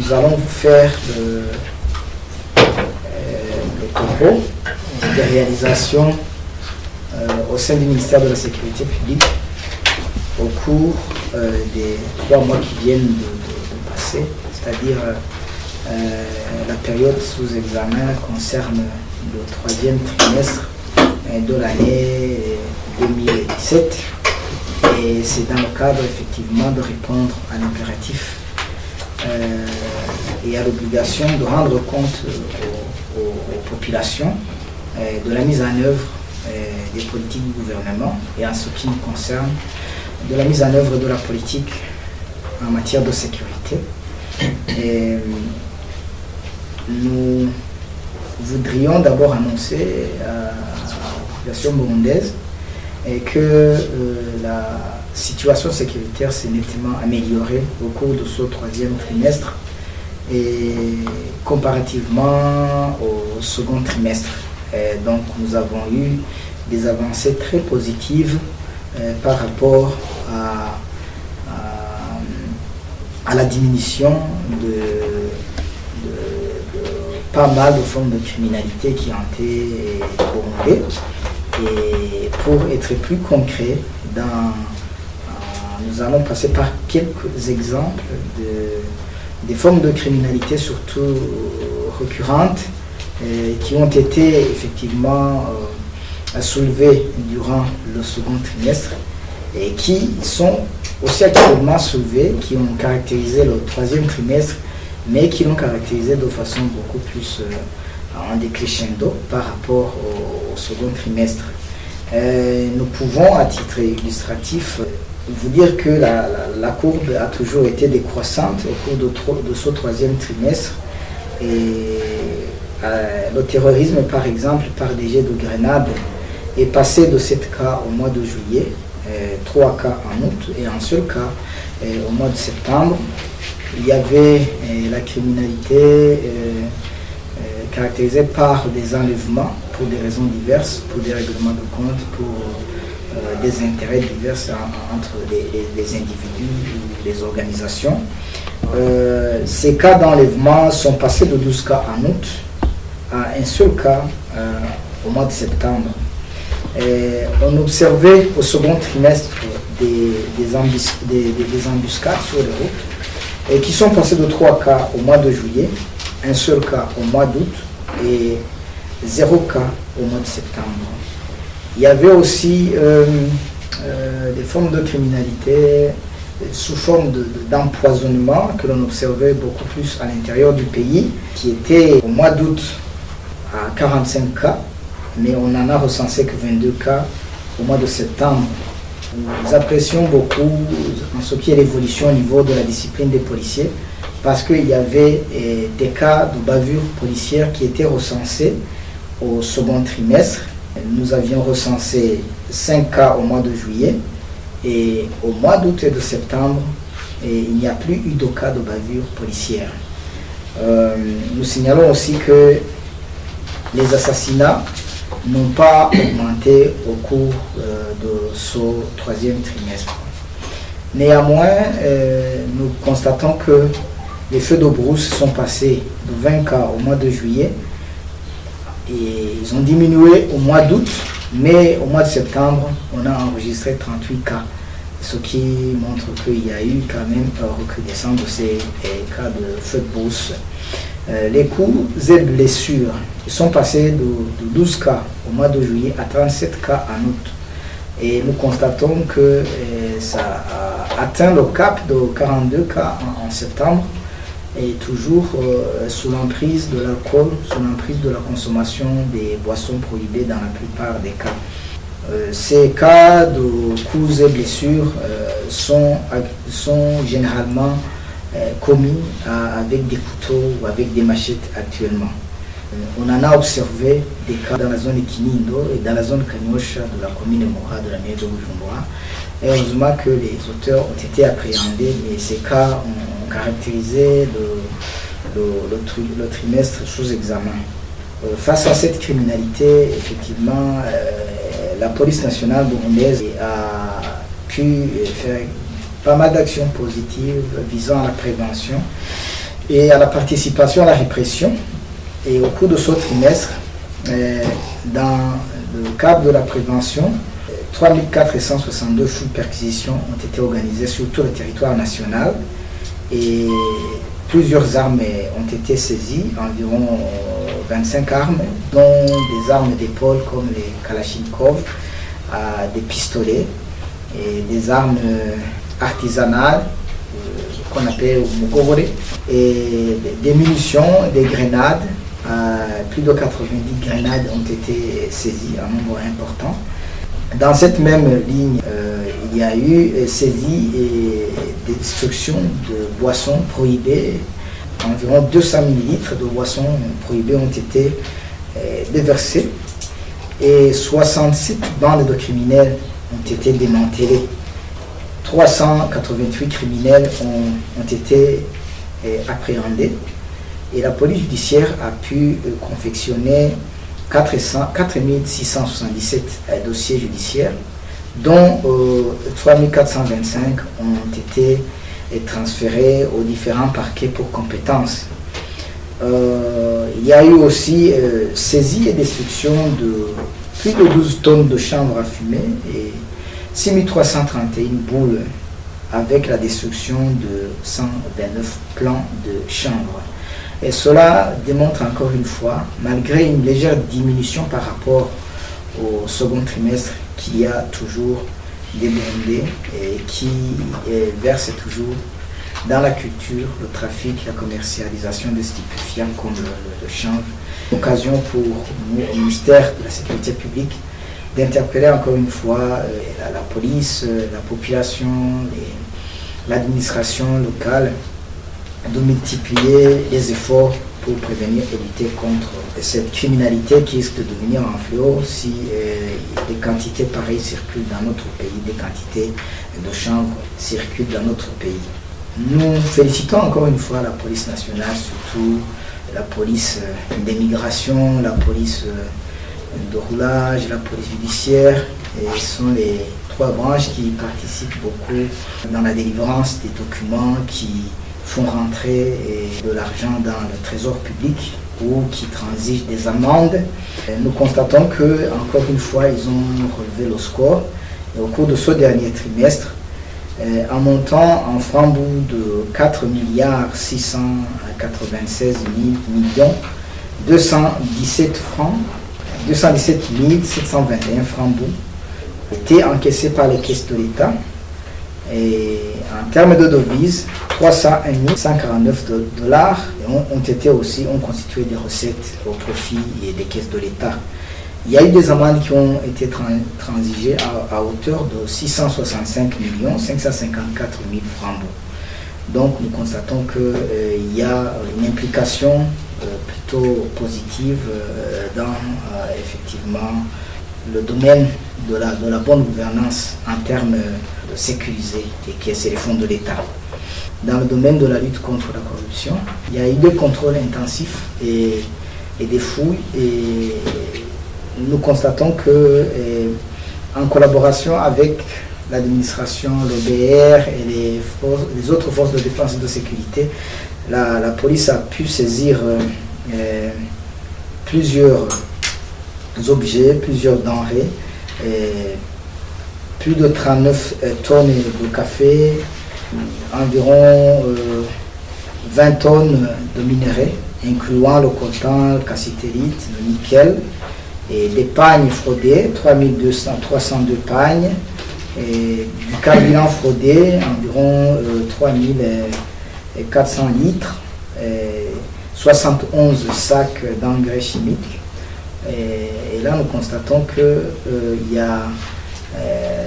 nous allons vous faire le topo des réalisations au sein du ministère de la Sécurité publique au cours des 3 mois qui viennent de passer, c'est-à-dire la période sous examen concerne le 3e trimestre de l'année 2017 et c'est dans le cadre effectivement de répondre à l'impératif et à l'obligation de rendre compte aux populations de la mise en œuvre des politiques du gouvernement et en ce qui nous concerne de la mise en œuvre de la politique en matière de sécurité. Et nous voudrions d'abord annoncer à la population burundaise que la situation sécuritaire s'est nettement améliorée au cours de ce 3e trimestre et comparativement au 2e trimestre. Et donc nous avons eu des avancées très positives par rapport à la diminution de pas mal de formes de criminalité qui ont été burundais. Et pour être plus concret, nous allons passer par quelques exemples des formes de criminalité surtout récurrentes qui ont été effectivement soulevées durant le 2e trimestre et qui sont aussi actuellement soulevées, qui ont caractérisé le 3e trimestre, mais qui l'ont caractérisé de façon beaucoup plus en décrescendo par rapport au 2e trimestre. Nous pouvons, à titre illustratif, vous dire que la courbe a toujours été décroissante au cours de ce 3e trimestre. Et le terrorisme, par exemple, par des jets de grenades, est passé de 7 cas au mois de juillet, 3 cas en août et un seul cas au mois de septembre. Il y avait la criminalité caractérisée par des enlèvements pour des raisons diverses, pour des règlements de compte, pour des intérêts divers entre les individus ou les organisations. Ces cas d'enlèvement sont passés de 12 cas en août à un seul cas au mois de septembre. On observait au 2e trimestre des embuscades sur les routes et qui sont passés de 3 cas au mois de juillet, un seul cas au mois d'août et 0 cas au mois de septembre. Il y avait aussi des formes de criminalité sous forme d'empoisonnement que l'on observait beaucoup plus à l'intérieur du pays, qui était au mois d'août à 45 cas, mais on n'en a recensé que 22 cas au mois de septembre. Nous apprécions beaucoup en ce qui est l'évolution au niveau de la discipline des policiers, parce qu'il y avait des cas de bavure policière qui étaient recensés au 2e trimestre. Nous avions recensé 5 cas au mois de juillet et au mois d'août et de septembre, il n'y a plus eu de cas de bavure policière. Nous signalons aussi que les assassinats n'ont pas augmenté au cours de ce 3e trimestre. Néanmoins, nous constatons que les feux de brousse sont passés de 20 cas au mois de juillet et ils ont diminué au mois d'août, mais au mois de septembre, on a enregistré 38 cas, ce qui montre qu'il y a eu quand même une recrudescence de ces cas de feux de brousse. Les coups et blessures sont passés de 12 cas au mois de juillet à 37 cas en août. Et nous constatons que ça a atteint le cap de 42 cas en septembre et toujours sous l'emprise de l'alcool, sous l'emprise de la consommation des boissons prohibées dans la plupart des cas. Ces cas de coups et blessures sont généralement commis avec des couteaux ou avec des machettes actuellement. On en a observé des cas dans la zone Kinindo et dans la zone Kanyosha de la commune de Moha de la mairie de Bujumbura. Heureusement que les auteurs ont été appréhendés, mais ces cas ont caractérisé le trimestre sous examen. Face à cette criminalité, effectivement, la police nationale burundaise a pu faire pas mal d'actions positives visant à la prévention et à la participation à la répression. Et au cours de ce trimestre, dans le cadre de la prévention, 3462 fouilles perquisitions ont été organisées sur tout le territoire national et plusieurs armes ont été saisies, environ 25 armes, dont des armes d'épaule comme les Kalachnikov, des pistolets et des armes artisanales qu'on appelle Mugore, et des munitions, des grenades. Plus de 90 grenades ont été saisies, un nombre important. Dans cette même ligne, il y a eu saisie et destruction de boissons prohibées. Environ 200 millilitres de boissons prohibées ont été déversées et 67 bandes de criminels ont été démantelées. 388 criminels ont été appréhendés et la police judiciaire a pu confectionner 4677 dossiers judiciaires, dont 3425 ont été transférés aux différents parquets pour compétences. Il y a eu aussi saisie et destruction de plus de 12 tonnes de chanvre à fumer et 6331 boules avec la destruction de 129 plants de chanvre. Et cela démontre encore une fois, malgré une légère diminution par rapport au second trimestre, qu'il y a toujours des bandits et qui versent toujours dans la culture, le trafic, la commercialisation de stupéfiants comme le chanvre. Occasion pour nous, au ministère de la Sécurité publique, d'interpeller encore une fois la police, la population, l'administration locale, de multiplier les efforts pour prévenir et lutter contre cette criminalité qui risque de devenir un fléau si des quantités pareilles circulent dans notre pays, des quantités de chanvre circulent dans notre pays. Nous félicitons encore une fois la police nationale, surtout la police des migrations, la police de roulage, la police judiciaire, et ce sont les trois branches qui participent beaucoup dans la délivrance des documents qui font rentrer de l'argent dans le trésor public ou qui transigent des amendes. Nous constatons que, encore une fois, ils ont relevé le score. Et au cours de ce dernier trimestre, en montant en francs bout de 4 696 millions 217 721 francs bout étaient encaissés par les caisses de l'État. Et en termes de devises, 301 149 dollars ont constitué des recettes au profit des caisses de l'État. Il y a eu des amendes qui ont été transigées à hauteur de 665 554 000 francs. Donc nous constatons qu'il y a une implication plutôt positive dans effectivement le domaine de la bonne gouvernance en termes de sécuriser les caisses et les fonds de l'État. Dans le domaine de la lutte contre la corruption, il y a eu des contrôles intensifs et des fouilles, et nous constatons que, en collaboration avec l'administration, l'OBR et les autres forces de défense et de sécurité, la police a pu saisir plusieurs objets, plusieurs denrées, plus de 39 tonnes de café, environ 20 tonnes de minerais, incluant le coltan, le cassitérite, le nickel, et des pagnes fraudées, 302 pagnes, et du carburant fraudé, environ 3400 litres, 71 sacs d'engrais chimiques. Et là, nous constatons qu'il y a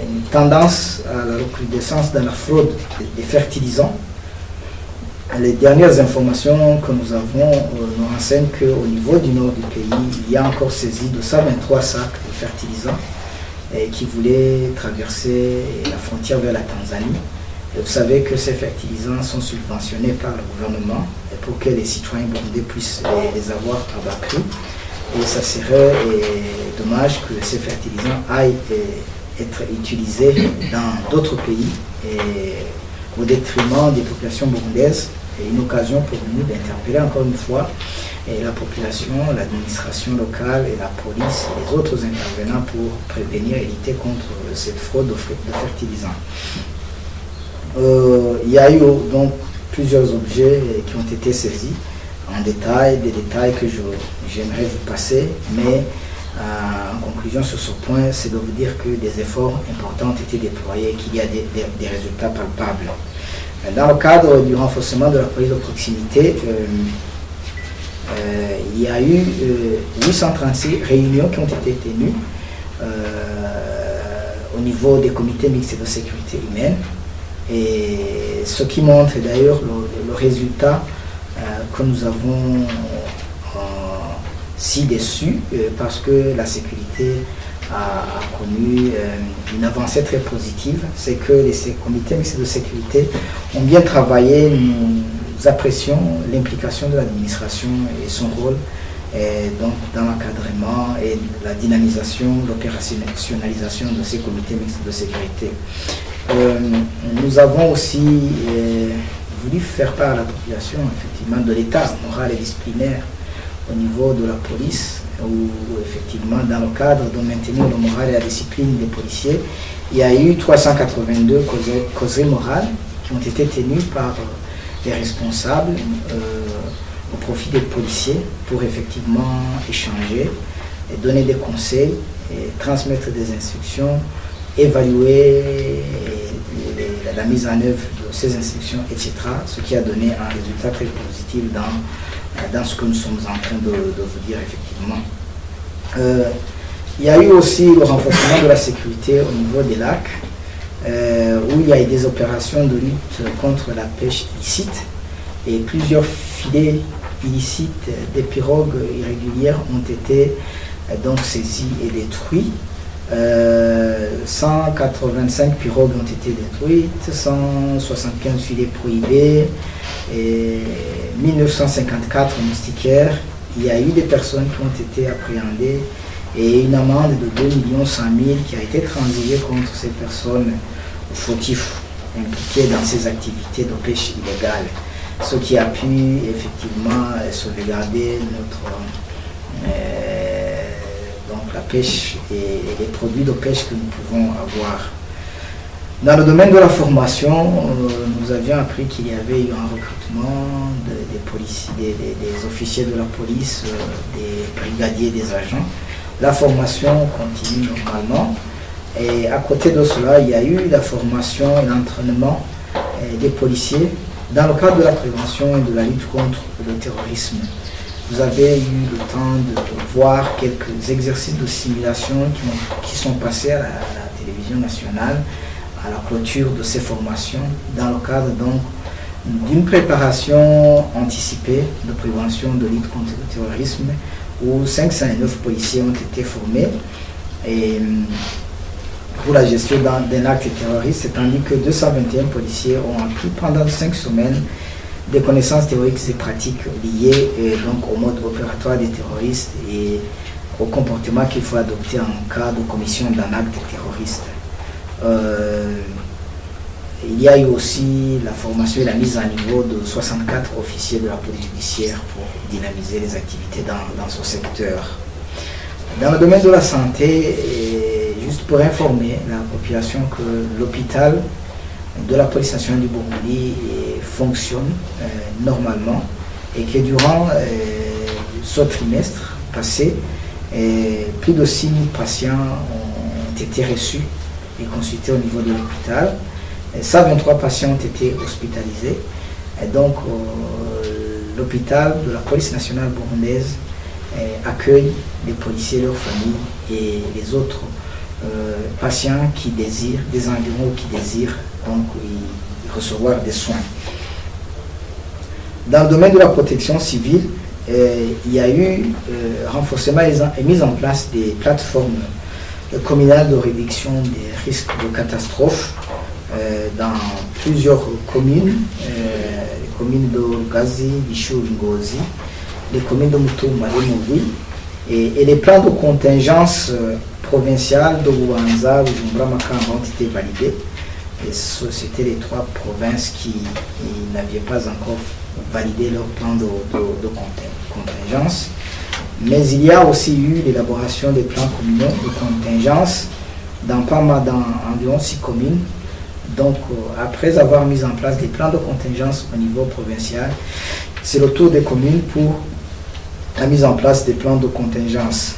une tendance à la recrudescence dans la fraude des fertilisants. Les dernières informations que nous avons nous renseignent qu'au niveau du nord du pays, il y a encore saisi de 123 sacs de fertilisants qui voulaient traverser la frontière vers la Tanzanie. Et vous savez que ces fertilisants sont subventionnés par le gouvernement pour que les citoyens burundais puissent les avoir à bas prix. Et ça serait dommage que ces fertilisants aillent être utilisés dans d'autres pays et au détriment des populations burundaises. une occasion pour nous d'interpeller encore une fois la population, l'administration locale et la police et les autres intervenants pour prévenir et lutter contre cette fraude de fertilisants. Il y a eu donc plusieurs objets qui ont été saisis en détail, des détails que j'aimerais vous passer, mais en conclusion sur ce point, c'est de vous dire que des efforts importants ont été déployés et qu'il y a des résultats palpables. Dans le cadre du renforcement de la police de proximité, il y a eu 836 réunions qui ont été tenues au niveau des comités mixtes de sécurité humaine, et ce qui montre d'ailleurs le résultat que nous avons ci-dessus, parce que la sécurité a connu une avancée très positive. C'est que les comités mixtes de sécurité ont bien travaillé. Nous apprécions l'implication de l'administration et son rôle donc dans l'encadrement et la dynamisation, l'opérationnalisation de ces comités mixtes de sécurité. Nous avons aussi voulu faire part à la population effectivement de l'état moral et disciplinaire au niveau de la police, où effectivement dans le cadre de maintenir le moral et la discipline des policiers, il y a eu 382 causeries morales qui ont été tenues par les responsables au profit des policiers pour effectivement échanger, et donner des conseils, et transmettre des instructions, évaluer la mise en œuvre de ces instructions, etc. Ce qui a donné un résultat très positif dans ce que nous sommes en train de vous dire effectivement. Il y a eu aussi le renforcement de la sécurité au niveau des lacs, où il y a eu des opérations de lutte contre la pêche illicite, et plusieurs filets illicites des pirogues irrégulières ont été donc saisis et détruits. 185 pirogues ont été détruites, 175 filets prohibés, et 1954 moustiquaires. Il y a eu des personnes qui ont été appréhendées et une amende de 2 100 000 qui a été transigée contre ces personnes fautifs impliqués dans ces activités de pêche illégale, ce qui a pu effectivement sauvegarder donc la pêche et les produits de pêche que nous pouvons avoir. Dans le domaine de la formation, nous avions appris qu'il y avait eu un recrutement des policiers, des officiers de la police, des brigadiers, des agents. La formation continue normalement. Et à côté de cela, il y a eu la formation et l'entraînement des policiers dans le cadre de la prévention et de la lutte contre le terrorisme. Vous avez eu le temps de voir quelques exercices de simulation qui sont passés à la télévision nationale à la clôture de ces formations, dans le cadre donc d'une préparation anticipée de prévention de lutte contre le terrorisme, où 509 policiers ont été formés et pour la gestion d'un acte terroriste, tandis que 221 policiers ont appris pendant 5 semaines des connaissances théoriques et pratiques liées donc au mode opératoire des terroristes et au comportement qu'il faut adopter en cas de commission d'un acte terroriste. Il y a eu aussi la formation et la mise à niveau de 64 officiers de la police judiciaire pour dynamiser les activités dans ce secteur. Dans le domaine de la santé, juste pour informer la population que l'hôpital de la police nationale du Burundi fonctionne normalement et que durant ce trimestre passé, plus de 6 000 patients ont été reçus et consultés au niveau de l'hôpital. 123 patients ont été hospitalisés. Et donc, l'hôpital de la police nationale burundaise accueille les policiers et leurs familles et les autres patients qui désirent, des environs qui désirent donc recevoir des soins. Dans le domaine de la protection civile, il y a eu renforcement et mise en place des plateformes communales de réduction des risques de catastrophes dans plusieurs communes, les communes de Gazi, Bishu, Ngozi, les communes de Mutumba et Mouvi, et les plans de contingence provinciales de Bubanza, Bujumbura, Makamba ont été validés. Et c'était les 3 provinces qui n'avaient pas encore validé leur plan de contingence. Mais il y a aussi eu l'élaboration des plans communaux de contingence dans environ 6 communes. Donc, après avoir mis en place des plans de contingence au niveau provincial, c'est le tour des communes pour la mise en place des plans de contingence.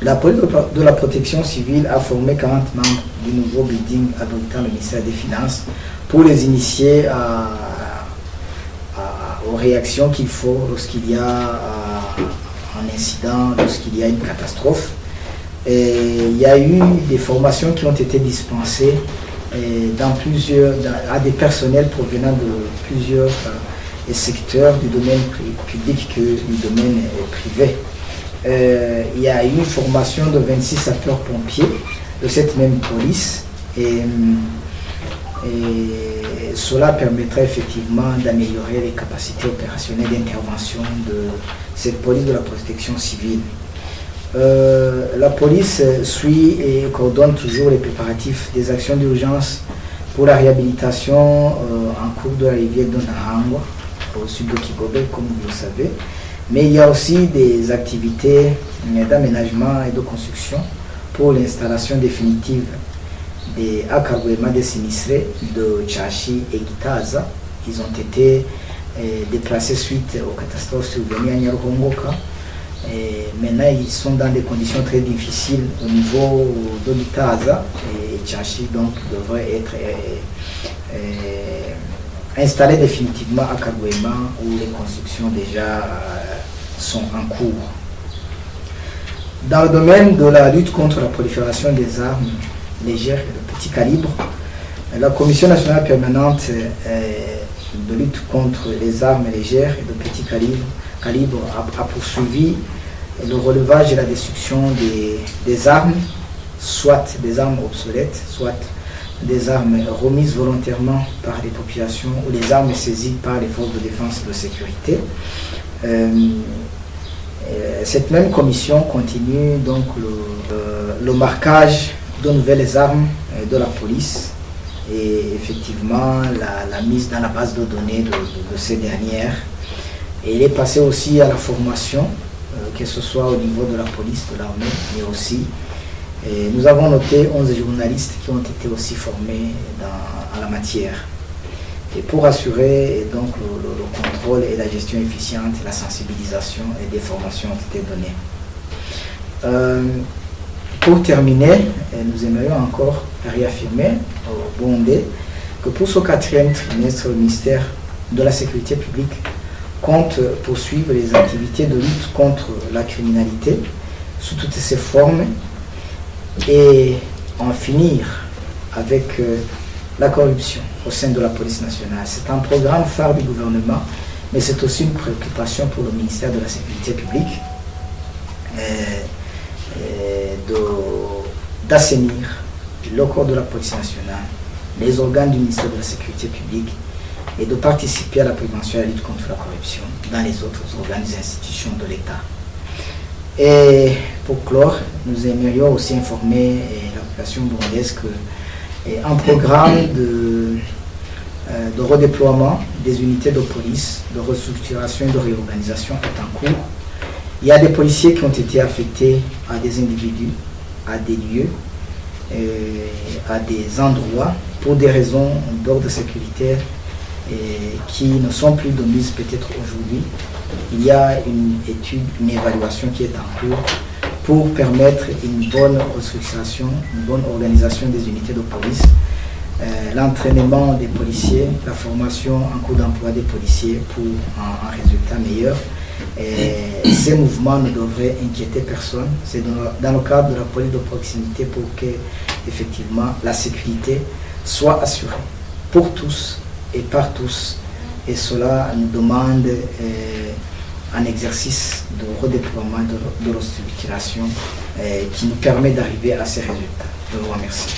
La police de la protection civile a formé 40 membres du nouveau building abritant le ministère des Finances pour les initier aux réactions qu'il faut lorsqu'il y a un incident, lorsqu'il y a une catastrophe. Et il y a eu des formations qui ont été dispensées à des personnels provenant de plusieurs secteurs du domaine public que du domaine privé. Il y a eu une formation de 26 sapeurs-pompiers de cette même police et cela permettrait effectivement d'améliorer les capacités opérationnelles d'intervention de cette police de la protection civile. La police suit et coordonne toujours les préparatifs des actions d'urgence pour la réhabilitation en cours de la rivière d'Onahangwa, au sud de Kigobe, comme vous le savez. Mais il y a aussi des activités d'aménagement et de construction pour l'installation définitive des Akagwema des sinistrés de Chashi et Gitaza. Ils ont été déplacés suite aux catastrophes survenues à Nyaruhongoka. Et maintenant, ils sont dans des conditions très difficiles au niveau de Gitaza. Et Chashi donc devrait être installé définitivement à Kagwema où les constructions déjà sont en cours. Dans le domaine de la lutte contre la prolifération des armes légères et de petit calibre, la Commission nationale permanente de lutte contre les armes légères et de petit calibre a poursuivi le relevage et la destruction des armes, soit des armes obsolètes, soit des armes remises volontairement par les populations ou les armes saisies par les forces de défense et de sécurité. Cette même commission continue donc le marquage de nouvelles armes de la police et effectivement la mise dans la base de données de ces dernières. Et il est passé aussi à la formation, que ce soit au niveau de la police, de l'armée, mais aussi nous avons noté 11 journalistes qui ont été aussi formés à la matière. Et pour assurer donc le contrôle et la gestion efficiente, la sensibilisation et des formations ont été données. Pour terminer, nous aimerions encore réaffirmer au Burundais que pour ce 4e trimestre, le ministère de la Sécurité publique compte poursuivre les activités de lutte contre la criminalité sous toutes ses formes et en finir avec la corruption au sein de la police nationale. C'est un programme phare du gouvernement, mais c'est aussi une préoccupation pour le ministère de la Sécurité publique d'assainir le corps de la police nationale, les organes du ministère de la Sécurité publique et de participer à la prévention et à la lutte contre la corruption dans les autres organes des institutions de l'État. Et pour clore, nous aimerions aussi informer la population burundaise qu'un programme de redéploiement des unités de police, de restructuration et de réorganisation est en cours. Il y a des policiers qui ont été affectés à des individus, à des lieux, à des endroits pour des raisons d'ordre sécuritaire qui ne sont plus de mise peut-être aujourd'hui. Il y a une étude, une évaluation qui est en cours pour permettre une bonne restructuration, une bonne organisation des unités de police, l'entraînement des policiers, la formation en cours d'emploi des policiers pour un résultat meilleur. Et ces mouvements ne devraient inquiéter personne. C'est dans le cadre de la police de proximité pour que effectivement la sécurité soit assurée pour tous et par tous. Et cela nous demande un exercice de redéploiement, de restructuration qui nous permet d'arriver à ces résultats. Je vous remercie.